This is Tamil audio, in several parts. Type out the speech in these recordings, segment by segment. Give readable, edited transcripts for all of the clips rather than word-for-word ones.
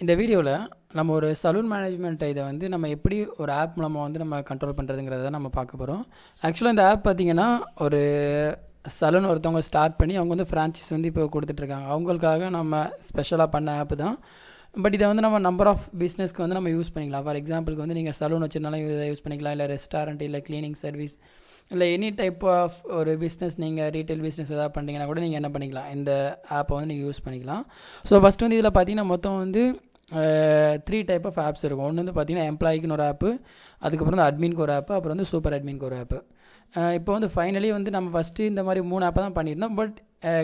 இந்த வீடியோவில் நம்ம ஒரு சலூன் மேனேஜ்மெண்ட் இதை வந்து நம்ம எப்படி ஒரு ஆப் மூலமாக வந்து நம்ம கண்ட்ரோல் பண்ணுறதுங்கிறத நம்ம பார்க்க போகிறோம். ஆக்சுவலாக இந்த ஆப் பார்த்திங்கன்னா ஒரு சலூன் ஒருத்தவங்க ஸ்டார்ட் பண்ணி அவங்க வந்து ஃப்ரான்ச்சைஸ் வந்து இப்போ கொடுத்துட்ருக்காங்க. அவங்களுக்காக நம்ம ஸ்பெஷலாக பண்ண ஆப் தான். பட் இதை வந்து நம்ம நம்பர் ஆஃப் பிஸ்னஸ்க்கு வந்து நம்ம யூஸ் பண்ணிக்கலாம். ஃபார் எக்ஸாம்பிளுக்கு வந்து நீங்கள் சலூன் வச்சுருந்தாலும் இதை யூஸ் பண்ணிக்கலாம், இல்லை ரெஸ்டாரண்ட், இல்லை க்ளீனிங் சர்வீஸ், இல்லை எனி டைப் ஆஃப் ஒரு பிஸ்னஸ், நீங்கள் ரீட்டைல் பிஸ்னஸ் எதாவது பண்ணிங்கன்னா கூட நீங்கள் என்ன பண்ணிக்கலாம், இந்த ஆப்பை வந்து நீங்கள் யூஸ் பண்ணிக்கலாம். ஸோ ஃபஸ்ட்டு வந்து இதில் பார்த்தீங்கன்னா மொத்தம் வந்து 3 டைப் ஆஃப் ஆப்ஸ் இருக்கும். ஒன்று வந்து பார்த்திங்கன்னா எம்ப்ளாய்க்குன்னு ஒரு ஆப்பு, அதுக்கப்புறம் வந்து அட்மின்க்கு ஒரு ஆப்பு, அப்புறம் வந்து சூப்பர் அட்மின்க்கு ஒரு ஆப்பு. இப்போ வந்து ஃபைனலி வந்து நம்ம ஃபஸ்ட்டு இந்த மாதிரி 3 ஆப்பை தான் பண்ணியிருந்தோம். பட்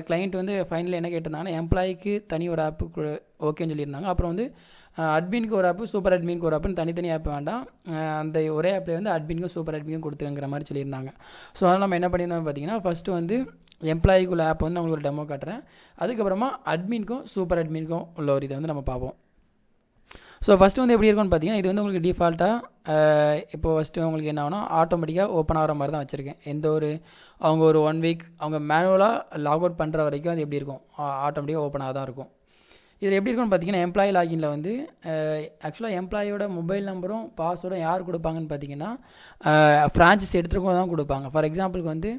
கிளைண்ட் வந்து ஃபைனலி என்ன கேட்டிருந்தாங்கன்னா எம்ப்ளாய்க்கு தனி ஒரு ஆப்பு ஓகேன்னு சொல்லியிருந்தாங்க. அப்புறம் வந்து அட்மின்க்கு ஒரு ஆப்பு, சூப்பர் அட்மின்க்கு ஒரு ஆப்புன்னு தனித்தனி ஆப் வேண்டாம், அந்த ஒரே ஆப்பில் வந்து அட்மின்க்கும் சூப்பர் அட்மின்க்கும் கொடுத்துங்கிற மாதிரி சொல்லியிருந்தாங்க. ஸோ அதனால் நம்ம என்ன பண்ணியிருந்தோம் பார்த்தீங்கன்னா ஃபஸ்ட்டு வந்து எம்ப்ளாய்க்குள்ள ஆப் வந்து உங்களுக்கு ஒரு டெமோ காட்டுறேன். அதுக்கப்புறமா அட்மின்க்கும் சூப்பர் அட்மின்க்கும் உள்ள ஒரு இதை வந்து நம்ம பார்ப்போம். ஸோ ஃபஸ்ட்டு வந்து எப்படி இருக்கும்னு பார்த்தீங்கன்னா, இது வந்து உங்களுக்கு டிஃபால்ட்டாக இப்போ ஃபஸ்ட்டு உங்களுக்கு என்ன ஆகுனா ஆட்டோமேட்டிக்காக ஓப்பன் ஆகிற மாதிரி தான் வச்சுருக்கேன். எந்த ஒரு அவங்க ஒரு 1 வீக் அவங்க மேனுவலாக லாக் அவுட் பண்ணுற வரைக்கும் அது எப்படி இருக்கும், ஆட்டோமேட்டிக்காக ஓப்பனாக தான் இருக்கும். இதில் எப்படி இருக்கும்னு பார்த்தீங்கன்னா, எம்ப்ளாயி லாகினில் வந்து ஆக்சுவலாக எம்ப்ளாயோட மொபைல் நம்பரும் பாஸ்வேர்டும் யார் கொடுப்பாங்கன்னு பார்த்தீங்கன்னா ஃப்ரான்ச்சைஸ் எடுத்துருக்கோம் தான் கொடுப்பாங்க. ஃபார் எக்ஸாம்பிளுக்கு வந்து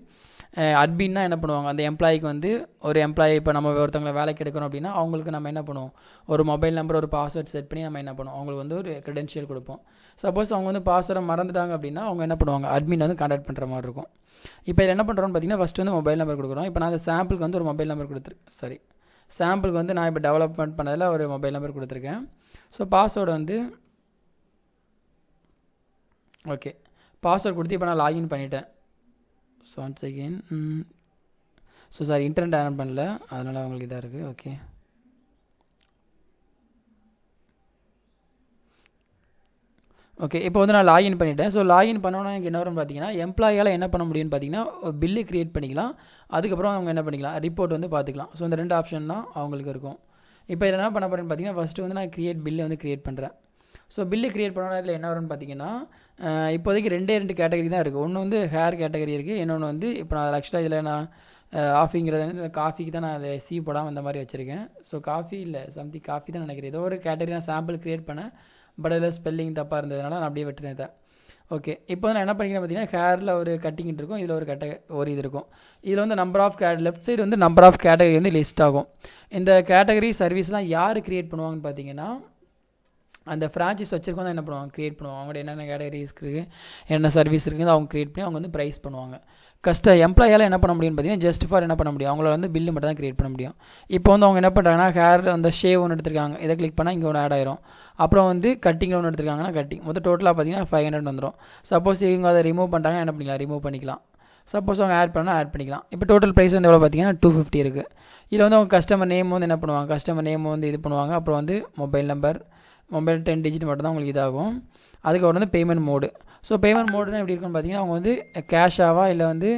அட்மின்னா என்ன பண்ணுவாங்க, அந்த எம்ப்ளாய்க்கு வந்து ஒரு எம்ப்ளாயி இப்போ நம்ம ஒருத்தவங்களை வேலைக்கு எடுக்கணும் அப்படின்னா அவங்களுக்கு நம்ம என்ன பண்ணுவோம், ஒரு மொபைல் நம்பர் ஒரு பாஸ்வேர்ட் செட் பண்ணி நம்ம என்ன பண்ணுவோம், அவங்களுக்கு வந்து ஒரு க்ரெடென்ஷியல் கொடுப்போம். சப்போஸ் அவங்க வந்து பாஸ்வேர்டை மறந்துட்டாங்க அப்படின்னா அவங்க என்ன பண்ணுவாங்க, அட்மின் வந்து கான்டாக்ட் பண்ணுற மாதிரி இருக்கும். இப்போ இதில் என்ன பண்ணுறோன்னு பார்த்தீங்கன்னா ஃபஸ்ட்டு வந்து மொபைல் நம்பர் கொடுக்குறோம். இப்போ நான் அந்த சாம்பிளுக்கு வந்து ஒரு மொபைல் நம்பர் சாம்பிளுக்கு வந்து நான் இப்போ டெவலப்மெண்ட் பண்ணதில் ஒரு மொபைல் நம்பர் கொடுத்துருக்கேன். ஸோ பாஸ்வேர்டு வந்து ஓகே, பாஸ்வேர்டு கொடுத்து இப்போ நான் லாகின் பண்ணிட்டேன். So once again sorry, internet on பண்ணல, அதனால் அவங்களுக்கு இதாக இருக்குது. ஓகே இப்போ வந்து நான் லாகின் பண்ணிட்டேன். ஸோ லாகின் பண்ணோன்னா எனக்கு என்ன வரும்னு பார்த்தீங்கன்னா, எம்ப்ளாயால் என்ன பண்ண முடியும்னு பார்த்தீங்கன்னா பில்லு க்ரியேட் பண்ணிக்கலாம், அதுக்கப்புறம் அவங்க என்ன பண்ணிக்கலாம், ரிப்போர்ட் வந்து பார்த்துக்கலாம். ஸோ இந்த 2 ஆப்ஷன் தான் அவங்களுக்கு இருக்கும். இப்போ இதில் என்ன பண்ண போகிறேன்னு பார்த்தீங்கன்னா ஃபஸ்ட்டு வந்து நான் பில்லு வந்து க்ரியேட் பண்ணுறேன். ஸோ பில்லு க்ரியேட் பண்ணோன்னா இதில் என்ன வரும்னு பார்த்தீங்கன்னா இப்போதைக்கு 2 கேட்டகரி தான் இருக்குது. ஒன்று வந்து ஹேர் கேட்டகரி இருக்குது, இன்னொன்று வந்து இப்போ நான் ஆக்சுவலாக இதில் நான் ஆஃபிங்கிறது வந்து காஃபிக்கு தான் நான் அதை போடாமல் இந்த மாதிரி வச்சுருக்கேன். ஸோ காஃபி இல்லை சம்திங் காஃபி தான் நினைக்கிறேன். ஏதோ ஒரு கேட்டகரி நான் சாம்பிள் க்ரியேட் பண்ணேன், பட் அதில் ஸ்பெல்லிங் தப்பாக இருந்ததுனால நான் அப்படியே விட்டுருந்தேன் இதை. ஓகே இப்போ வந்து நான் என்ன பண்ணிக்கிறேன் பார்த்தீங்கன்னா ஹேரில் ஒரு கட்டிங் இருக்கும், இதில் ஒரு இது இருக்கும். இதில் வந்து நம்பர் ஆஃப் லெஃப்ட் சைடு வந்து நம்பர் ஆஃப் கேட்டகரி வந்து லிஸ்ட் ஆகும். இந்த கேட்டகரி சர்வீஸ்லாம் யார் க்ரியேட் பண்ணுவாங்கன்னு பார்த்தீங்கன்னா அந்த ஃப்ரான்ச்சைஸ் வச்சுருக்கோம் தான் என்ன பண்ணுவாங்க, க்ரியேட் பண்ணுவாங்க. அவங்களோட என்னென்ன கேட்டகரிஸ் இருக்குது, என்ன சர்வீஸ் இருக்குது அவங்க க்ரியேட் பண்ணி அவங்க வந்து ப்ரைஸ் பண்ணுவாங்க. எம்ப்ளாயால் என்ன பண்ண முடியும்னு பார்த்தீங்கன்னா ஜஸ்ட் ஃபார் என்ன பண்ண முடியும், அவங்கள வந்து பில்லு மட்டும் தான் க்ரியேட் பண்ண முடியும். இப்போ வந்து அவங்க என்ன பண்ணுறாங்கன்னா ஹேர் அந்த ஷேவ் ஒன்று எடுத்துருக்காங்க, இதை கிளிக் பண்ணால் இங்கே ஒன்று ஆட் ஆயிரும். அப்புறம் வந்து கட்டிங்கில் ஒன்று எடுத்துருக்காங்கன்னா கட்டிங், மொத்தம் டோட்டலாக பார்த்தீங்கன்னா 500 வந்துடும். சப்போஸ் இவங்க அதை ரிமூவ் பண்ணுறாங்கன்னா என்ன பண்ணிக்கலாம், ரிமூவ் பண்ணிக்கலாம். சப்போஸ் அவங்க ஆட் பண்ணால் ஆட் பண்ணிக்கலாம். இப்போ டோட்டல் ப்ரைஸ் வந்து எவ்வளோ பார்த்தீங்கன்னா 250 இருக்குது. இதில் வந்து அவங்க கஸ்டமர் நேம் வந்து என்ன பண்ணுவாங்க, கஸ்டமர் நேம் வந்து இது பண்ணுவாங்க. அப்புறம் வந்து மொபைல் 10 டிஜிட் மட்டும் தான் உங்களுக்கு இதாகும். அதுக்கப்புறம் வந்து பேமெண்ட் மோடு. ஸோ பேமெண்ட் மோடுன்னு எப்படி இருக்குன்னு பார்த்தீங்கன்னா அவங்க வந்து கேஷாவா இல்லை வந்து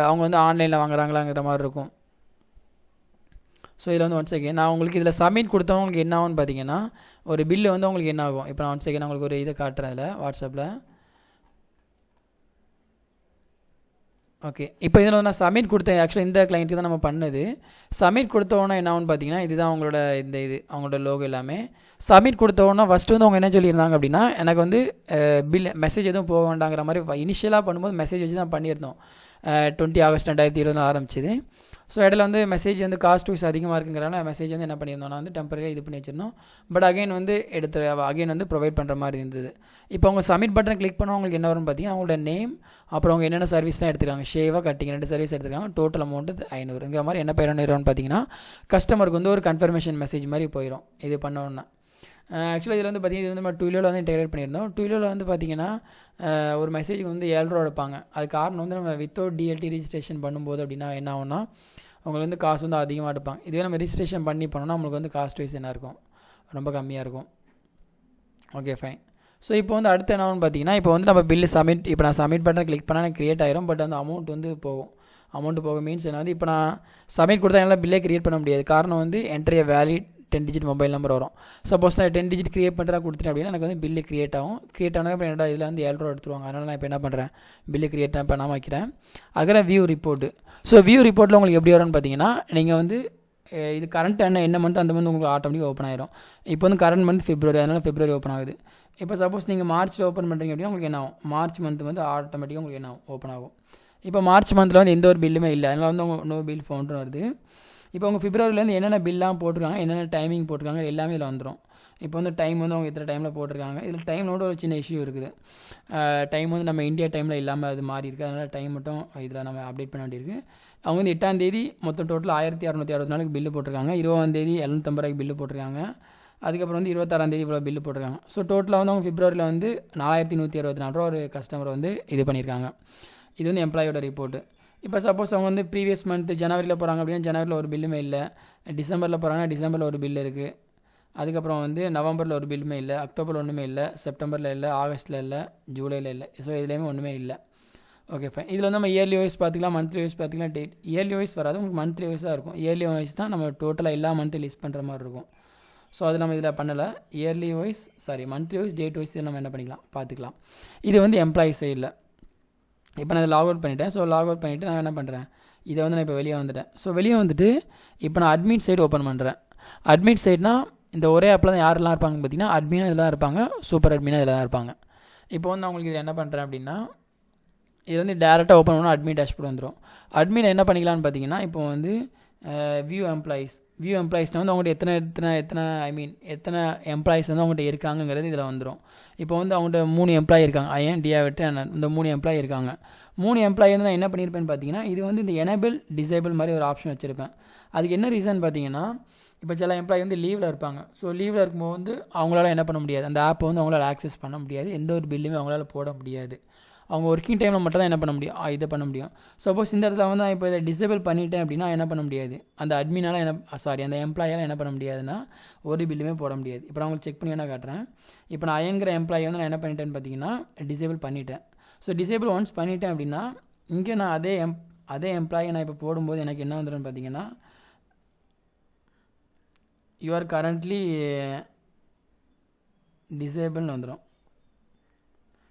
அவங்க வந்து ஆன்லைனில் வாங்குறாங்களாங்கிற மாதிரி இருக்கும். ஸோ இதில் வந்து ஒன்ஸ் அகெயின் நான் உங்களுக்கு இதில் சப்மிட் கொடுத்தவங்களுக்கு என்ன ஆகும்னு பார்த்தீங்கன்னா ஒரு பில்லு வந்து உங்களுக்கு என்ன ஆகும். இப்போ நான் ஒன்ஸ் அகெயின் உங்களுக்கு ஒரு இதை காட்டுறேன் இதில் வாட்ஸ்அப்பில். ஓகே இப்போ இதில் வந்து நான் சப்மிட் கொடுத்தேன். ஆக்சுவலாக இந்த கிளைண்ட்டுக்கு தான் நம்ம பண்ணது. சப்மிட் கொடுத்தோன்னா என்ன ஆகும்னு பார்த்தீங்கன்னா இதுதான் அவங்களோட அவங்களோட லோகோ எல்லாமே. சப்மிட் கொடுத்தோன்னா ஃபஸ்ட்டு வந்து அவங்க என்ன சொல்லியிருந்தாங்க அப்படின்னா எனக்கு வந்து மெசேஜ் எதுவும் போக வேண்டாங்கிற மாதிரி இனிஷியலாக பண்ணும்போது மெசேஜ் வச்சு தான் பண்ணியிருந்தோம். 20 ஆகஸ்ட் 2020 ஆரம்பிச்சிது. ஸோ இடையில வந்து மெசேஜ் வந்து காஸ்ட் வைஸ் அதிகமாக இருக்குங்கிறனால மெசேஜ் வந்து என்ன பண்ணியிருந்தோம்னா வந்து டெம்பரரியாக இது பண்ணி வச்சிருந்தோம். பட் அகைன் வந்து அகைன் வந்து ப்ரொவைட் பண்ணுற மாதிரி இருந்தது. இப்போ அவங்க சப்மிட் பட்டன் கிளிக் பண்ணால் அவங்களுக்கு என்ன வரும்னு பார்த்தீங்கன்னா அவங்களோட நேம், அப்புறம் அவங்க என்னென்ன சர்வீஸ்லாம் எடுத்துருக்காங்க, ஷேவாக கட்டிங் 2 சர்வீஸ் எடுத்துருக்காங்க, டோட்டல் அமௌண்ட் 500ங்கிற மாதிரி என்ன போயிடும்னு பார்த்தீங்கன்னா கஸ்டமருக்கு வந்து ஒரு கன்ஃபர்மேஷன் மெசேஜ் மாதிரி போயிடும் இது பண்ணோன்னா. ஆக்சுவலாக இதில் வந்து பார்த்திங்கன்னா இது வந்து நம்ம டூவிலோவில் வந்து இன்டெகிரேட் பண்ணியிருந்தோம். டூவிலோவில் வந்து பார்த்திங்கன்னா ஒரு மெசேஜுக்கு வந்து 7 ரூபா எடுப்பாங்க. அது காரணம் வந்து நம்ம வித்தவுட் டிஎல்டி ரிஜிஸ்ட்ரேஷன் பண்ணும்போது அப்படின்னா என்ன ஆகும்னா அவங்களுக்கு வந்து காசு வந்து அதிகமாக எடுப்பாங்க. இதுவே நம்ம ரிஜிஸ்ட்ரேஷன் பண்ணி பண்ணோன்னா நம்மளுக்கு வந்து காஸ்ட் வைஸ் என்ன இருக்கும், ரொம்ப கம்மியாக இருக்கும். Okay fine. ஸோ இப்போ வந்து அடுத்து என்ன ஆகும்னு பார்த்தீங்கன்னா இப்போ வந்து நம்ம பில்லு இப்போ நான் சப்மிட் பட்டன் கிளிக் பண்ணால் எனக்கு க்ரியேட் ஆயிரும். பட் அந்த அமௌண்ட் வந்து போகும் மீன்ஸ் என்ன வந்து இப்போ நான் சப்மிட் கொடுத்தா என்னால் பில்லே க்ரியேட் பண்ண முடியாது. காரணம் வந்து entry valid 10 digit mobile number வரும். சப்போஸ் நான் 10 டிஜிட் க்ரியேட் பண்ணுறா கொடுத்துட்டேன் அப்படின்னா எனக்கு வந்து பில்லு க்ரியேட் ஆகும். க்ரியேட் ஆனால் இப்போ என்னடா இதில் வந்து 7 ரூபா எடுத்துருவாங்க. அதனால் நான் இப்போ என்ன பண்ணுறேன், பில்லு க்ரியேட் பண்ணாமல் வைக்கிறேன். அதுக்கப்புறம் வியூ ரிப்போர்ட்டு. ஸோ வியூ ரிப்போர்ட்டில் உங்களுக்கு எப்படி வரும்னு பார்த்தீங்கன்னா நீங்கள் வந்து இது கரண்ட் என்ன மந்த் அந்த மந்த் உங்களுக்கு ஆட்டோமேட்டிக் ஓப்பன் ஆயிரும். இப்போ வந்து கரண்ட் மந்த் February, அதனால் February ஓப்பன் ஆகுது. இப்போ சப்போஸ் நீங்கள் மார்ச்சில் ஓப்பன் பண்ணுறீங்க அப்படின்னா உங்களுக்கு என்ன ஆகும், மார்ச் மந்த் வந்து ஆட்டோமேட்டிக்காக உங்களுக்கு என்ன ஆகும், ஓப்பன் ஆகும். இப்போ மார்ச் மந்தில் வந்து எந்த ஒரு பில்லுமே இல்லை, அதனால் வந்து உங்கள் நோ பில் ஃபவுண்டுன்னு வருது. இப்போ உங்கள் Februaryலேருந்து என்னென்ன பில்லாம் போட்டிருக்காங்க, என்னென்ன டைமிங் போட்டிருக்காங்க எல்லாமே இதில் வந்துடும். இப்போ வந்து டைம் வந்து அவங்க எத்தனை டைமில் போட்டிருக்காங்க. இதில் டைமோட ஒரு சின்ன இஷ்யூ இருக்குது. டைம் வந்து நம்ம இந்தியா டைமில் இல்லாமல் அது மாறி இருக்குது. அதனால் டைம் மட்டும் இதில் நம்ம அப்டேட் பண்ண வேண்டியிருக்கு. அவங்க வந்து 8ஆம் தேதி மொத்தம் டோட்டல் 1664 பில்லு போட்டிருக்காங்க. 20ஆம் தேதி 750 பில்லு போட்டிருக்காங்க. அதுக்கப்புறம் வந்து 26ஆம் தேதி இவ்வளோ பில்லு போட்டிருக்காங்க. ஸோ டோட்டலாக வந்து அவங்க Februaryயில் வந்து 4164 ஒரு கஸ்டமர் வந்து இது பண்ணியிருக்காங்க. இது வந்து எம்ப்ளாயோட ரிப்போர்ட்டு. இப்போ சப்போஸ் அவங்க வந்து ப்ரீவியஸ் மந்த் ஜனவரியில் போகிறாங்க அப்படின்னா ஜனவரியில் ஒரு பில்லுமே இல்லை, டிசம்பரில் போகிறாங்கன்னா டிசம்பரில் ஒரு பில் இருக்குது, அதுக்கப்புறம் வந்து நவம்பரில் ஒரு பில்லுமே இல்லை, அக்டோபரில் ஒன்றுமே இல்லை, செப்டம்பரில் இல்லை, ஆகஸ்ட்டில் இல்லை, ஜூலையில் இல்லை. ஸோ இதுலேயுமே ஒன்றுமே இல்லை. Okay fine. இதில் வந்து நம்ம இயர்லி வைஸ் பார்த்துக்கலாம், மந்த்லி வைஸ் பார்த்துக்கலாம். டேட் இயர்லி வைஸ் வராது, உங்களுக்கு மந்த்லி வைஸாக இருக்கும். இயர்லி வைஸ் தான் நம்ம டோட்டலாக எல்லா மந்த்து லிஸ்ட் பண்ணுற மாதிரி இருக்கும். ஸோ அது நம்ம இதில் பண்ணலை. Yearly wise monthly wise, date wise இதில் நம்ம என்ன பண்ணிக்கலாம் பார்த்துக்கலாம். இது வந்து எம்ப்ளாயி சைடில். இப்போ நான் இதை லாக் அவுட் பண்ணிவிட்டேன். ஸோ லாக் அவுட் பண்ணிவிட்டு நான் என்ன பண்ணுறேன், இதை வந்து நான் இப்போ வெளியே வந்துட்டேன். ஸோ வெளியே வந்துட்டு இப்போ நான் அட்மிட் சைடு ஓப்பன் பண்ணுறேன். அட்மிட் சைட்னா இந்த ஒரே ஆப்பில் தான் யாரெல்லாம் இருப்பாங்கன்னு பார்த்தீங்கன்னா அட்மினும் இதில் தான் இருப்பாங்க, சூப்பர் அட்மினும் இதில் தான் இருப்பாங்க. இப்போ வந்து நான் உங்களுக்கு இதில் என்ன பண்ணுறேன் அப்படின்னா, இது வந்து டேரெக்டாக ஓப்பன் பண்ணால் அட்மிட் டேஷ்போர்ட் வந்துடும். அட்மின் என்ன பண்ணிக்கலாம்னு பார்த்தீங்கன்னா, இப்போ வந்து வியூ எம்ப்ளாயிஸ்னால் வந்து அவங்கள்ட்ட எத்தனை எம்ப்ளாயிஸ் வந்து அவங்கள்ட்ட இருக்காங்கங்கிறது இதில் வந்துடும். இப்போ வந்து அவங்கள்ட்ட 3 எம்ப்ளாயி இருக்காங்க, ஐஎன் டிஆவிட்டு இந்த 3 எம்ப்ளாயி இருக்காங்க. 3 எம்ப்ளாயி வந்து நான் என்ன பண்ணியிருப்பேன்னு பார்த்தீங்கன்னா, இது வந்து இந்த எனேபிள் டிசேபிள் மாதிரி ஒரு ஆப்ஷன் வச்சுருப்பேன். அதுக்கு என்ன ரீசன் பார்த்தீங்கன்னா, இப்போ சில எம்ப்ளாயி வந்து லீவில் இருப்பாங்க. ஸோ லீவில் இருக்கும்போது வந்து அவங்களால என்ன பண்ண முடியாது, அந்த ஆப்பை வந்து அவங்களால ஆக்சஸ் பண்ண முடியாது, எந்த ஒரு பில்லுமே அவங்களால போட முடியாது. அவங்க ஒர்க்கிங் டைமில் மட்டும் தான் என்ன பண்ண முடியும், இதை பண்ண முடியும். சப்போஸ் இந்த இடத்துல வந்து நான் இப்போ இதை டிசேபிள் பண்ணிட்டேன் அப்படின்னா என்ன பண்ண முடியாது, அந்த அட்மினால் அந்த எம்ப்ளாயால் என்ன பண்ண முடியாதுன்னா ஒரு பில்லுமே போட முடியாது. இப்போ நான் உங்களுக்கு செக் பண்ணி வேணா காட்டுறேன். இப்போ நான் ஐயங்கிற எம்ப்ளாயி வந்து நான் என்ன பண்ணிட்டேன்னு பார்த்தீங்கன்னா டிசேபிள் பண்ணிட்டேன். ஸோ டிசேபிள் ஒன்ஸ் பண்ணிட்டேன் அப்படின்னா இங்கே நான் அதே எம்ப்ளாயை நான் இப்போ போடும்போது எனக்கு என்ன வந்துடும்னு பார்த்தீங்கன்னா, யூ ஆர் கரண்ட்லி டிசேபிள்னு வந்துடும்.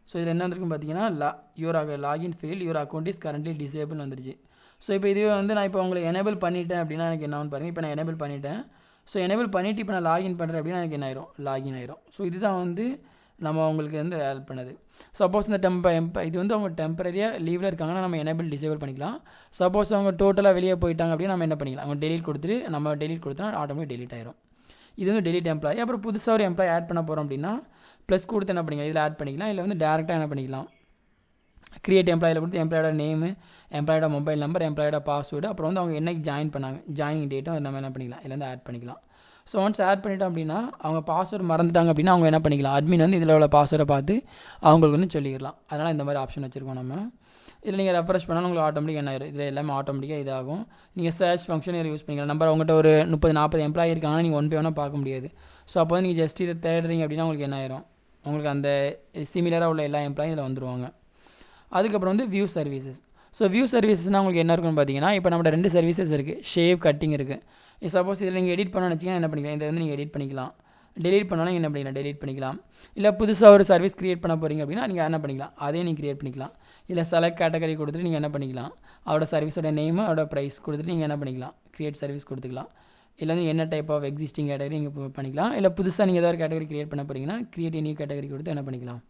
ஸோ இதில் என்ன வந்துருக்குன்னு பார்த்தீங்கன்னா your login fail, your account is currently disable வந்துருச்சு. ஸோ இப்போ இதுவே வந்து நான் இப்போ உங்களுக்கு எனேபிள் பண்ணிட்டேன் அப்படின்னா எனக்கு என்ன ஆகும் பாருங்கள். இப்போ நான் எனேபிள் பண்ணிட்டேன். ஸோ எனேபிள் பண்ணிவிட்டு இப்போ நான் லாகின் பண்ணுறேன் அப்படின்னா எனக்கு என்ன ஆயிரும், லாகின் ஆயிரும். ஸோ இதுதான் வந்து நம்ம அவங்களுக்கு வந்து ஹெல்ப் பண்ணுது. சப்போஸ் இந்த இது வந்து அவங்க டெம்பரரியாக லீவில் இருக்காங்கன்னா நம்ம எனேபிள் டிசேபிள் பண்ணிக்கலாம். சப்போஸ் அவங்க டோட்டலாக வெளியே போயிட்டாங்க அப்படின்னா நம்ம என்ன பண்ணிக்கலாம், அவங்க டெலீட் கொடுத்தா ஆட்டோமேட்டிக் டெலீட் ஆயிரும். இது வந்து டெலீட் எம்ப்ளாயி. அப்புறம் புதுசாக ஒரு எம்ப்ளாயி ஆட் பண்ண போகிறோம் அப்படின்னா ப்ளஸ் கொடுத்து என்ன பண்ணிக்கலாம், இதில் ஆட் பண்ணிக்கலாம். இல்லை வந்து டேரெக்டாக என்ன பண்ணிக்கலாம், கிரியேட் எம்ப்ளாயில் கொடுத்து எம்ப்ளாயோட நேமு, எம்ப்ளாயோட மொபைல் நம்பர், எம்ப்ளாயோட பாஸ்வேர்டு, அப்புறம் வந்து அவங்க என்னைக்கு ஜாயின் பண்ணாங்க, ஜாயினிங் டேட்டும் நம்ம என்ன பண்ணிக்கலாம், இதில் வந்து ஆட் பண்ணிக்கலாம். ஸோ ஒன்ஸ் ஆட் பண்ணிட்டோம் அப்படின்னா அவங்க பாஸ்வேர்டு மறந்துட்டாங்க அப்படின்னா அவங்க என்ன பண்ணிக்கலாம், அட்மின் வந்து இதில் உள்ள பாஸ்வேர்டை பார்த்து அவங்களுக்கு வந்து சொல்லிடலாம். அதனால் இந்த மாதிரி ஆப்ஷன் வச்சுருக்கோம் நம்ம. இதில் நீங்கள் ரெஃப்ரெஷ் பண்ணாலும் உங்களுக்கு ஆட்டோமேட்டிக் என்ன ஆயிரும், இதில் எல்லாமே ஆட்டோமேட்டிக்காக இதாகும். நீங்கள் சர்ச் ஃபங்க்ஷன் இதில் யூஸ் பண்ணிக்கலாம். நம்பர் அவங்கள்ட்ட ஒரு 30-40 எம்ப்ளாயி இருக்காங்கன்னா நீங்கள் ஒன் பை ஒன்னாக பார்க்க முடியாது. ஸோ அப்போ வந்து நீங்கள் ஜஸ்ட் இதை தேடுறீங்க அப்படின்னா உங்களுக்கு என்ன ஆயிரும், உங்களுக்கு அந்த சிமிலராக உள்ள எல்லா எம்ப்ளாயும் இதில் வந்துடுவாங்க. அதுக்கப்புறம் வந்து வியூ சர்வீசஸ். ஸோ வியூ சர்வீசஸ்னால் உங்களுக்கு என்ன இருக்குன்னு பார்த்தீங்கன்னா, இப்போ நம்மளோட 2 சர்வீசஸ் இருக்குது, ஷேவ், கட்டிங் இருக்குது. சப்போஸ் இதில் நீங்கள் எடிட் பண்ணணும்னு வச்சிங்கன்னா என்ன பண்ணிக்கலாம், இதை வந்து நீங்கள் எடிட் பண்ணிக்கலாம். டெலீட் பண்ணாலும் என்ன பண்ணிக்கலாம், டெலீட் பண்ணிக்கலாம். இல்லை புதுசாக ஒரு சர்வீஸ் க்ரியேட் பண்ண போகிறீங்க அப்படின்னா நீங்கள் என்ன பண்ணிக்கலாம், அதையும் நீங்கள் க்ரியேட் பண்ணிக்கலாம். இல்லை செலக்ட் கேட்டகரி கொடுத்துட்டு நீங்கள் என்ன பண்ணிக்கலாம், அவரோட சர்வீஸோட நேமு, அவரோட ப்ரைஸ் கொடுத்துட்டு நீங்கள் என்ன பண்ணிக்கலாம், க்ரியேட் சர்வீஸ் கொடுத்துக்கலாம். இல்லை வந்து என்ன டைப் ஆஃப் எக்ஸிஸ்டிங் கேட்டகரி நீங்கள் பண்ணிக்கலாம். இல்லை புதுசாக நீங்கள் ஏதாவது கேட்டகரி க்ரியேட் பண்ண போகிறீங்கன்னா க்ரியேட் நியூ கேட்டகரி கொடுத்து என்ன பண்ணிக்கலாம்,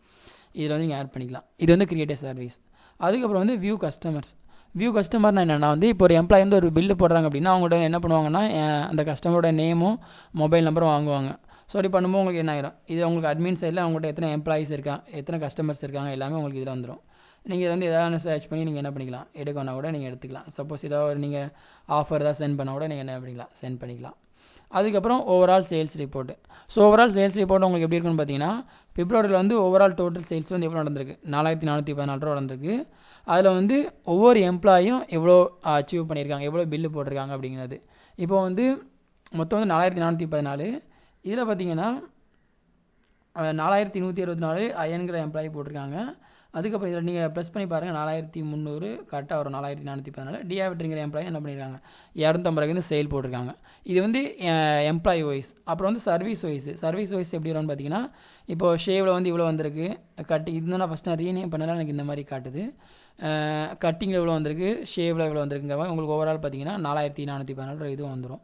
இதில் வந்து நீங்கள் ஆட் பண்ணிக்கலாம். இது வந்து க்ரியேட் சர்வீஸ். அதுக்கப்புறம் வந்து வியூ கஸ்டமர்ஸ். வியூ கஸ்டமர்னா என்னென்னா வந்து இப்போ ஒரு எம்ப்ளாயி வந்து ஒரு பில்லு போடுறாங்க அப்படின்னா அவங்கள்ட்ட என்ன பண்ணுவாங்கன்னா அந்த கஸ்டமரோட நேமும் மொபைல் நம்பரும் வாங்குவாங்க. ஸோ அப்படி பண்ணும்போது உங்களுக்கு என்ன ஆயிரும், இது உங்களுக்கு அட்மின் சைடில் அவங்கள்ட்ட எத்தனை எம்ப்ளாயிஸ் இருக்காங்க, எத்தனை கஸ்டமர்ஸ் இருக்காங்க எல்லாமே உங்களுக்கு இதில் வந்துடும். நீங்கள் வந்து எதாவது சர்ச் பண்ணி நீங்கள் என்ன பண்ணிக்கலாம், எடுக்கணும்னா கூட நீங்கள் எடுத்துக்கலாம். சப்போஸ் ஏதாவது நீங்கள் ஆஃபர் தான் சென்ட் பண்ண கூட நீங்கள் என்ன பண்ணிக்கலாம், சென்ட் பண்ணிக்கலாம். அதுக்கப்புறம் overall sales report. So overall sales report உங்களுக்கு எப்படி இருக்குன்னு பார்த்தீங்கன்னா, பிப்ரவரியில் வந்து ஓவரால் டோட்டல் சேல்ஸ் வந்து எவ்வளோ நடந்திருக்கு, 4414 ரூபா நடந்திருக்கு. அதில் வந்து ஒவ்வொரு எம்ப்ளாயும் எவ்வளோ அச்சீவ் பண்ணியிருக்காங்க, எவ்வளோ பில்லு போட்டிருக்காங்க அப்படிங்கிறது. இப்போ வந்து மொத்தம் வந்து 4414. இதில் பார்த்தீங்கன்னா 4164 ஐயன்கிற எம்ப்ளாயி போட்டிருக்காங்க. அதுக்கப்புறம் இதில் நீங்கள் ப்ளஸ் பண்ணி பாருங்கள், 4300 கரெக்டாக வரும். 4414 டிஆவிட்ங்கிற எம்ப்ளாயி என்ன பண்ணியிருக்காங்க, 250 வந்து சேல் போட்டிருக்காங்க. இது வந்து எம்ப்ளாயி வைஸ். அப்புறம் வந்து சர்வீஸ் வைஸ் எப்படி வரும்னு பார்த்தீங்கன்னா, இப்போ ஷேவில் வந்து இவ்வளோ வந்திருக்கு, கட்டிங் இது நான் ஃபஸ்ட் நான் ரீநேம் பண்ணலாம், எனக்கு இந்த மாதிரி காட்டுது. கட்டிங்கில் எவ்வளோ வந்திருக்கு, ஷேவில் எவ்வளோ வந்திருக்குங்கிற மாதிரி உங்களுக்கு ஓவரால் பார்த்தீங்கன்னா 4414 இதுவும் வந்துடும்.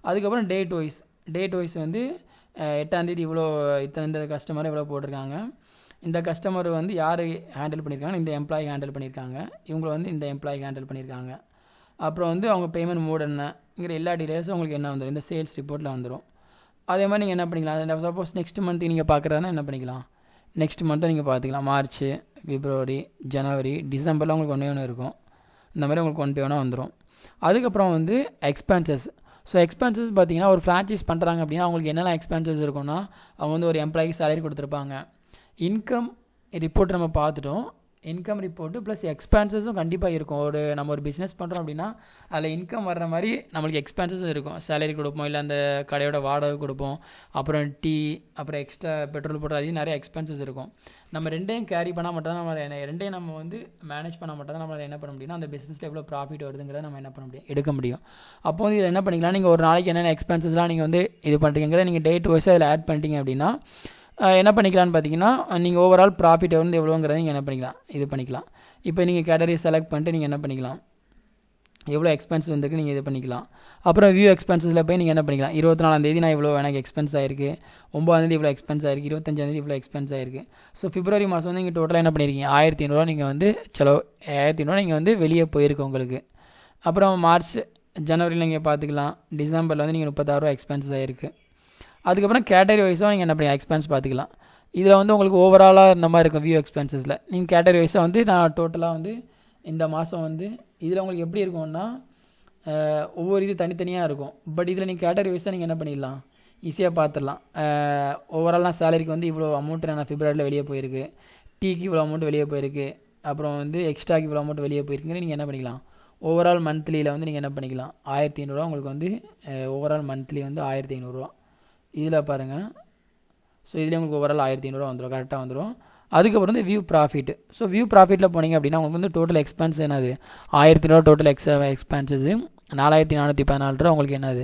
அதுக்கப்புறம் டேட் வைஸ் வந்து 8ஆம் தேதி இவ்வளோ இந்த கஸ்டமர் இவ்வளோ போட்டிருக்காங்க. இந்த கஸ்டமர் வந்து யார் ஹேண்டில் பண்ணியிருக்காங்க, இந்த எம்ப்ளாயி ஹேண்டில் பண்ணியிருக்காங்க, இவங்களை வந்து இந்த எம்ப்ளாயி ஹேண்டில் பண்ணியிருக்காங்க. அப்புறம் வந்து அவங்க பேமெண்ட் மோட் என்னங்கிற எல்லா டீட்டெயில்ஸும் உங்களுக்கு என்ன வந்துடும், இந்த சேல்ஸ் ரிப்போர்ட்டில் வந்துடும். அதே மாதிரி நீங்கள் என்ன பண்ணிக்கலாம், சப்போஸ் நெக்ஸ்ட் மந்த் நீங்கள் பார்க்குறதுனா என்ன பண்ணிக்கலாம், நெக்ஸ்ட் மந்த்தும் நீங்கள் பார்த்துக்கலாம். மார்ச், பிப்ரவரி, ஜனவரி, டிசம்பரில் உங்களுக்கு ஒன்று இருக்கும். இந்த மாதிரி உங்களுக்கு 1 by 1 வந்துடும். அதுக்கப்புறம் வந்து எக்ஸ்பென்சஸ். ஸோ எக்ஸ்பென்சஸ் பார்த்தீங்கன்னா ஒரு ஃப்ரான்ச்சைஸ் பண்ணுறாங்க அப்படின்னா அவங்களுக்கு என்னெல்லாம் எக்ஸ்பென்சஸ் இருக்குன்னா, அவங்க வந்து ஒரு எம்ப்ளாய்க்கு சேலரி கொடுத்துருப்பாங்க. இன்கம் ரிப்போர்ட் நம்ம பார்த்துட்டோம். இன்கம் ரிப்போர்ட்டு ப்ளஸ் எக்ஸ்பென்சஸும் கண்டிப்பாக இருக்கும். நம்ம ஒரு பிஸ்னஸ் பண்ணுறோம் அப்படின்னா அதில் இன்கம் வர்ற மாதிரி நம்மளுக்கு எக்ஸ்பென்சஸும் இருக்கும். சேலரி கொடுப்போம், இல்லை அந்த கடையோட வாடகை கொடுப்போம், அப்புறம் டீ, அப்புறம் எக்ஸ்ட்ரா பெட்ரோல் போடுற அதையும் நிறைய எக்ஸ்பென்சஸ் இருக்கும். நம்ம ரெண்டையும் கேரி பண்ணால் மட்டும் தான் நம்ம ரெண்டையும் நம்ம வந்து மேனேஜ் பண்ணால் மட்டும் தான் நம்மளால் என்ன பண்ண முடியும்னா அந்த பிஸ்னஸில் எவ்வளோ ப்ராஃபிட் வருதுங்கிறத நம்ம என்ன பண்ண முடியும், எடுக்க முடியும். அப்போ வந்து இதில் என்ன பண்ணிக்கலாம், நீங்கள் ஒரு நாளைக்கு என்னென்ன எக்ஸ்பென்சஸ்லாம் நீங்கள் வந்து இது பண்ணுறீங்கிறத நீங்கள் டேட் வைஸாக இதில் ஆட் பண்ணிட்டீங்க அப்படின்னா என்ன பண்ணிக்கலான்னு பார்த்தீங்கன்னா நீங்கள் ஓவரால் ப்ராஃபிட் வந்து எவ்வளோங்கிறத நீங்கள் என்ன பண்ணிக்கலாம், இது பண்ணிக்கலாம். இப்போ நீங்கள் கேட்டகரி செலக்ட் பண்ணிட்டு நீங்கள் என்ன பண்ணிக்கலாம், எவ்வளோ எக்ஸ்பென்ஸ் வந்துருக்கு நீங்கள் இது பண்ணிக்கலாம். அப்புறம் வியூ எக்ஸ்பென்சஸில் போய் நீங்கள் என்ன பண்ணிக்கலாம், 24ஆம் தேதி நான் இவ்வளோ எனக்கு எக்ஸ்பென்ஸ் ஆயிருக்கு, 9ஆம் தேதி இவ்வளோ எக்ஸ்பென்ஸ் ஆயிருக்கு, 25ஆம் தேதி இவ்வளோ எக்ஸ்பென்ஸ் ஆயிருக்கு. ஸோ பிப்ரவரி மாதம் வந்து நீங்கள் டோட்டலாக என்ன பண்ணியிருக்கீங்க, 1500 நீங்கள் வந்து 1500 நீங்கள் வந்து வெளியே போயிருக்கு உங்களுக்கு. அப்புறம் மார்ச், ஜனவரியில் நீங்கள் பார்த்துக்கலாம். டிசம்பரில் வந்து நீங்கள் 36 எக்ஸ்பென்சஸ் ஆயிருக்கு. அதுக்கப்புறம் கேட்டகரி வைஸாக நீங்கள் என்ன பண்ணலாம், எக்ஸ்பென்ஸ் பார்த்துக்கலாம். இதில் வந்து உங்களுக்கு ஓவராலாக இந்த மாதிரி இருக்கும் வியூ எக்ஸ்பென்சஸில். நீங்கள் கேட்டகரி வைஸாக வந்து நான் டோட்டலாக வந்து இந்த மாதம் வந்து இதில் உங்களுக்கு எப்படி இருக்கும்னா ஒவ்வொரு இது தனித்தனியாக இருக்கும். பட் இதில் நீங்கள் கேட்டகரி வைஸாக நீங்கள் என்ன பண்ணிடலாம், ஈஸியாக பார்த்துடலாம். ஓவராலாக சேலரிக்கு வந்து இவ்வளோ அமௌண்ட் நான் பிப்ரவரியில் வெளியே போயிருக்கு, டீக்கு இவ்வளோ அமௌண்ட் வெளியே போயிருக்கு, அப்புறம் வந்து எக்ஸ்ட்ராக்கு இவ்வளோ அமௌண்ட் வெளியே போயிருக்குங்க. நீங்கள் என்ன பண்ணிக்கலாம், ஓவரால் மந்த்லியில் வந்து நீங்கள் என்ன பண்ணிக்கலாம், 1500 உங்களுக்கு வந்து ஓவரால் மந்த்லி வந்து 1500. இதில் பாருங்கள். ஸோ இதில் உங்களுக்கு ஓவரால் 1500 வந்துடும், கரெக்டாக வந்துடும். அதுக்கப்புறம் வந்து வியூ ப்ராஃபிட். ஸோ வியூ ப்ராஃபிட்டில் போனீங்க அப்படின்னா உங்களுக்கு வந்து டோட்டல் எக்ஸ்பென்ஸ் என்னது, 1500 டோட்டல் எக்ஸ்பென்சஸ், 4414 உங்களுக்கு என்னது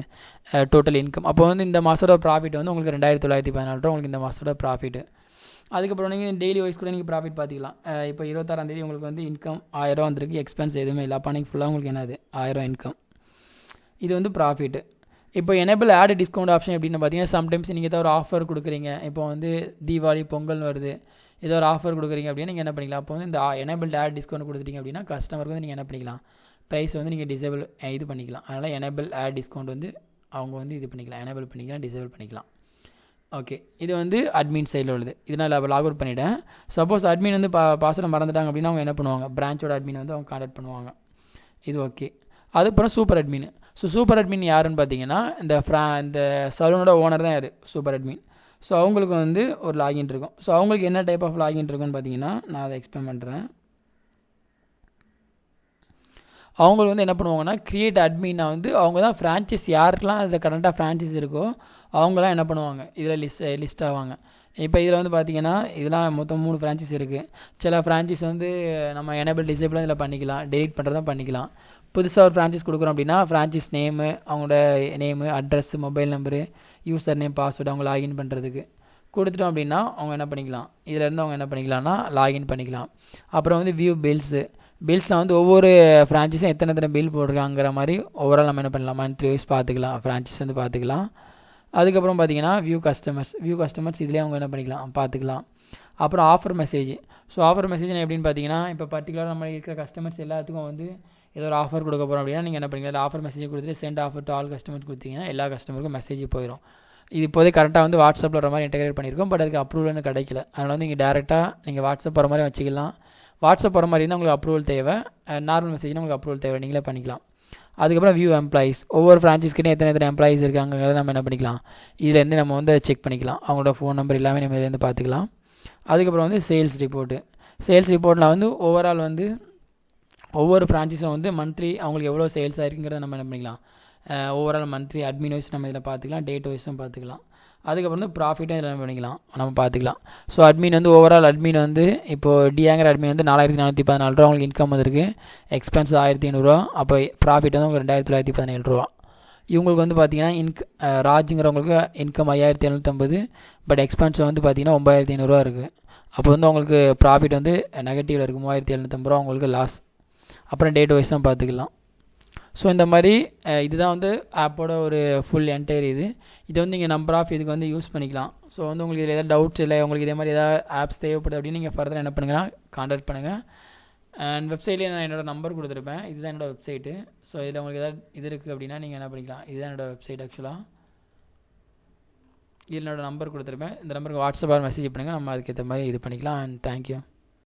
டோட்டல் இன்கம். அப்போ வந்து இந்த மாதத்தோட ப்ராஃபிட் வந்து உங்களுக்கு 2914 உங்களுக்கு இந்த மாதத்தோட ப்ராஃபிட்டு. அதுக்கப்புறம் நீங்கள் டெய்லி வைஸ் கூட நீங்கள் ப்ராஃபிட் பார்த்துக்கலாம். இப்போ 26ஆம் தேதி உங்களுக்கு வந்து இன்கம் 1000 வந்திருக்கு, எக்ஸ்பென்ஸ் எதுவுமே இல்லை. அப்போ நீங்கள் ஃபுல்லாக உங்களுக்கு என்னது 1000 இன்கம். இது வந்து ப்ராஃபிட்டு. இப்போ எனேபிள் ஆட் டிஸ்கவுண்ட் ஆப்ஷன் எப்படின்னு பார்த்தீங்கன்னா, சம்டைம்ஸ் நீங்கள் ஏதோ ஒரு ஆஃபர் கொடுக்குறீங்க. இப்போ வந்து தீபாவளி, பொங்கல் வருது, ஏதோ ஒரு ஆஃபர் கொடுக்குறீங்க அப்படின்னா நீங்கள் என்ன பண்ணிக்கலாம், அப்போ வந்து இந்த எனேபிள் ஆட் டிஸ்கவுண்ட் கொடுத்துட்டீங்க அப்படின்னா கஸ்டமருக்கு வந்து நீங்கள் என்ன பண்ணிக்கலாம், ப்ரைஸ் வந்து நீங்கள் டிசேபிள் இது பண்ணிக்கலாம். அதனால் எனேபிள் ஆட் டிஸ்கவுண்ட் வந்து அவங்க வந்து இது பண்ணிக்கலாம், எனேபிள் பண்ணிக்கலாம், டிசேபிள் பண்ணிக்கலாம். ஓகே, இது வந்து அட்மின் சைடில் உள்ளது. இது நான் லாக் அவுட் பண்ணிவிட்டேன். சப்போஸ் அட்மின் வந்து பாஸ்வேர்டை மறந்துட்டாங்க அப்படின்னா அவங்க என்ன பண்ணுவாங்க, பிரான்ச்சோட அட்மின் வந்து அவங்க கான்டாக்ட் பண்ணுவாங்க. இது ஓகே. அதுக்கப்புறம் super admin. So super admin யாருன்னு பார்த்தீங்கன்னா இந்த சலூனோட ஓனர் தான் யார், சூப்பர் அட்மின். ஸோ அவங்களுக்கு வந்து ஒரு லாகின் இருக்கும். ஸோ அவங்களுக்கு என்ன டைப் ஆஃப் லாகின் இருக்குன்னு பார்த்தீங்கன்னா நான் அதை எக்ஸ்பிளைன் பண்ணுறேன். அவங்களுக்கு வந்து என்ன பண்ணுவாங்கன்னா, கிரியேட் அட்மின்னா வந்து அவங்க தான் ஃப்ரான்ச்சைஸ் யாருக்கெல்லாம் அது கரண்ட்டாக ஃப்ரான்ச்சைஸ் இருக்கோ அவங்களாம் என்ன பண்ணுவாங்க, இதில் லிஸ்ட் ஆவாங்க. இப்போ இதில் வந்து பார்த்தீங்கன்னா இதெல்லாம் மொத்தம் 3 ஃப்ரான்ச்சைஸ் இருக்குது. சில ஃப்ரான்ச்சைஸ் வந்து நம்ம எனேபிள் டிசேபிளும் இதில் பண்ணிக்கலாம், டெலிட் பண்ணுறதும் பண்ணிக்கலாம். புதுசாக ஒரு ஃப்ரான்ச்சைஸ் கொடுக்குறோம் அப்படின்னா ஃப்ரான்ச்சைஸ் நேமு, அவங்களோட name, address, mobile number, user name, password அவங்க லாகின் பண்ணுறதுக்கு கொடுத்துட்டோம் அப்படின்னா அவங்க என்ன பண்ணிக்கலாம், இதிலேருந்து அவங்க என்ன பண்ணிக்கலாம்னா லாகின் பண்ணிக்கலாம். அப்புறம் வந்து வியூ பில்ஸில் வந்து ஒவ்வொரு ஃப்ரான்ச்சைஸும் எத்தனை பில் போட்டிருக்காங்கிற மாதிரி ஓவரால் நம்ம என்ன பண்ணலாம், மந்த்லி வைஸ் பார்த்துக்கலாம், ஃப்ரான்ச்சைஸ் வந்து பார்த்துக்கலாம். அதுக்கப்புறம் பார்த்தீங்கன்னா வியூ கஸ்டமர்ஸ் இதுலேயே அவங்க என்ன பண்ணிக்கலாம், பார்த்துக்கலாம். அப்புறம் offer message. So offer message எப்படின்னு பார்த்தீங்கன்னா, இப்போ பர்டிகுலராக நம்ம இருக்கிற கஸ்டமர்ஸ் எல்லாத்துக்கும் வந்து ஏதோ ஒரு ஆஃபர் கொடுக்க போகிறோம் அப்படின்னா நீங்கள் என்ன பண்ணிக்கலாம், ஆஃபர் மெசேஜ் கொடுத்துட்டு send offer to all customers கொடுத்தீங்கன்னா எல்லா கஸ்டமருக்கும் மெசேஜ் போயிடும். இது இப்போதே கரெக்டாக வந்து வாட்ஸ்அப்பில் வர மாதிரி இன்டெகிரேட் பண்ணியிருக்கோம். பட் அதுக்கு அப்ரூவல் கிடைக்கல. அதனால் வந்து நீங்கள் டேரெக்டாக நீங்கள் வாட்ஸ்அப் போகிற மாதிரி வச்சுக்கலாம். வாட்ஸ்அப் போகிற மாதிரி இருந்தால் உங்களுக்கு அப்ரூவல் தேவை, நார்மல் மெசேஜ்னா உங்களுக்கு அப்ரூவல் தேவை, நீங்களே பண்ணிக்கலாம். அதுக்கப்புறம் வியூ எம்ப்ளாயிஸ். ஒவ்வொரு ஃப்ரான்ச்சைஸ்க்கிட்டே எத்தனை எம்ப்ளாயிஸ் இருக்காங்கிறத நம்ம என்ன பண்ணிக்கலாம், இதுலேருந்து நம்ம வந்து செக் பண்ணிக்கலாம். அவங்களோட ஃபோன் நம்பர் எல்லாமே நம்ம இதுலேருந்து பார்த்துக்கலாம். அதுக்கப்புறம் வந்து சேல்ஸ் ரிப்போர்ட்டில் வந்து ஓவரால் வந்து ஒவ்வொரு ஃப்ரான்ச்சைஸும் வந்து மந்த்லி அவங்களுக்கு எவ்வளோ சேல்ஸ் ஆகிருக்குங்கிறத நம்ம என்ன பண்ணிக்கலாம், ஓவரால் மந்த்லி அட்மின் வைஸ் நம்ம இதில் பார்த்துக்கலாம், டேட் வைஸும் பார்த்துக்கலாம். அதுக்கப்புறம் வந்து ப்ராஃபிட்டும் இதில் என்ன பண்ணிக்கலாம், நம்ம பார்த்துக்கலாம். ஸோ அட்மின் வந்து ஓவரால் அட்மின் வந்து இப்போது டிஆங்கிற அட்மின் வந்து 4414 அவங்களுக்கு இன்கம் வந்திருக்கு, எக்ஸ்பென்ஸ் 1500. அப்போ ப்ராஃபிட் வந்து உங்களுக்கு 2917. இவங்களுக்கு வந்து பார்த்தீங்கன்னா ராஜுங்கிறவங்களுக்கு இன்கம் 5750, பட் எக்ஸ்பென்ஸ் வந்து பார்த்தீங்கன்னா 9500 இருக்குது. அப்போ வந்து அவங்களுக்கு ப்ராஃபிட் வந்து நெகட்டிவில் இருக்குது, 3750 அவங்களுக்கு லாஸ். அப்புறம் டேட் வைஸ் தான் பார்த்துக்கலாம். ஸோ இந்த மாதிரி இதுதான் வந்து ஆப்போட ஒரு ஃபுல் என்டையர் இது வந்து நீங்கள் நம்பர் ஆஃப் இதுக்கு வந்து யூஸ் பண்ணிக்கலாம். ஸோ வந்து உங்களுக்கு இதில் எதாவது டவுட்ஸ் இல்லை, உங்களுக்கு இதே மாதிரி ஏதாவது ஆப்ஸ் தேவைப்படுது அப்படின்னு நீங்கள் ஃபர்தர் என்ன பண்ணுங்கன்னா கான்டாக்ட் பண்ணுங்கள். அண்ட் வெப்சைட்லேயே நான் என்னோடய நம்பர் கொடுத்துருப்பேன். இதுதான் என்னோடய வெப்சைட்டு. ஸோ இதில் உங்களுக்கு எதாவது இது இருக்குது அப்படின்னா நீங்கள் என்ன பண்ணிக்கலாம். இதுதான் என்னோடய வெப்சைட். ஆக்சுவலாக இதில் என்னோடய நம்பர் கொடுத்துருப்பேன். இந்த நம்பருக்கு வாட்ஸ்அப்பாக மெசேஜ் பண்ணுங்கள், நம்ம அதுக்கேற்ற மாதிரி இது பண்ணிக்கலாம். And thank you.